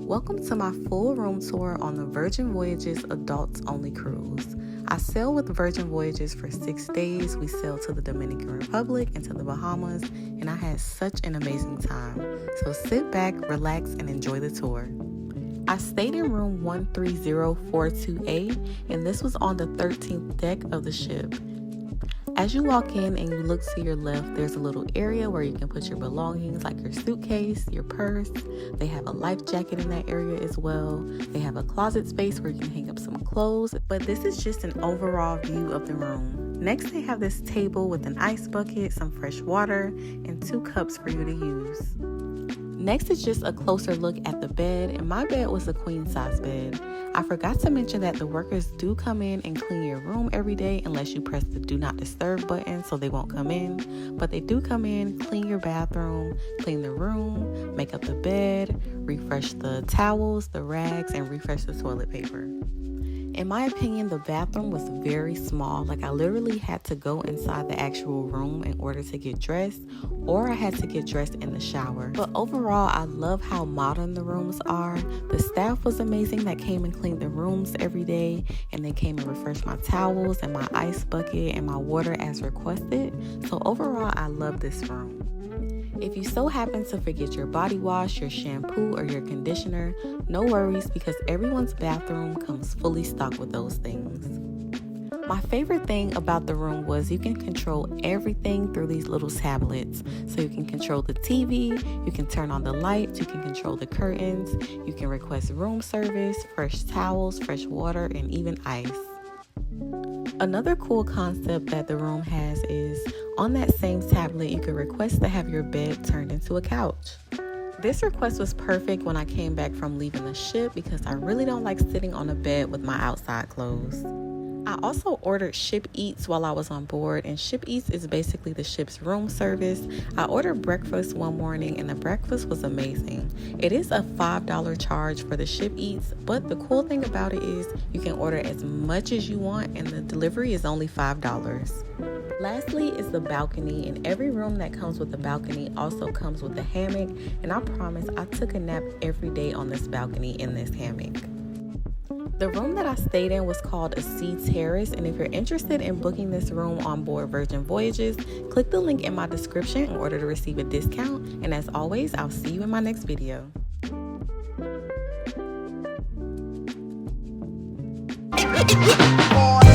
Welcome to my full room tour on the Virgin Voyages adults only cruise. I sailed with Virgin Voyages for 6 days. We sailed to the Dominican Republic and to the Bahamas, and I had such an amazing time. So sit back, relax, and enjoy the tour. I stayed in room 13042A, and this was on the 13th deck of the ship. As you walk in and you look to your left, there's a little area where you can put your belongings like your suitcase, your purse. They have a life jacket in that area as well. They have a closet space where you can hang up some clothes, but this is just an overall view of the room. Next, they have this table with an ice bucket, some fresh water, and 2 cups for you to use. Next is just a closer look at the bed, and my bed was a queen size bed. I forgot to mention that the workers do come in and clean your room every day unless you press the do not disturb button so they won't come in. But they do come in, clean your bathroom, clean the room, make up the bed, refresh the towels, the rags, and refresh the toilet paper. In my opinion, the bathroom was very small. Like, I literally had to go inside the actual room in order to get dressed, or I had to get dressed in the shower. But overall, I love how modern the rooms are. The staff was amazing that came and cleaned the rooms every day, and they came and refreshed my towels and my ice bucket and my water as requested. So overall, I love this room. If you so happen to forget your body wash, your shampoo, or your conditioner, no worries, because everyone's bathroom comes fully stocked with those things. My favorite thing about the room was you can control everything through these little tablets. So you can control the TV, you can turn on the lights, you can control the curtains, you can request room service, fresh towels, fresh water, and even ice. Another cool concept that the room has is on that same tablet, you can request to have your bed turned into a couch. This request was perfect when I came back from leaving the ship because I really don't like sitting on a bed with my outside clothes. I also ordered Ship Eats while I was on board, and Ship Eats is basically the ship's room service. I ordered breakfast one morning and the breakfast was amazing. It is a $5 charge for the Ship Eats, but the cool thing about it is you can order as much as you want and the delivery is only $5. Lastly is the balcony, and every room that comes with the balcony also comes with a hammock, and I promise I took a nap every day on this balcony in this hammock. The room that I stayed in was called a SEA Terrace, and if you're interested in booking this room on board Virgin Voyages, click the link in my description in order to receive a discount. And as always, I'll see you in my next video. Boy.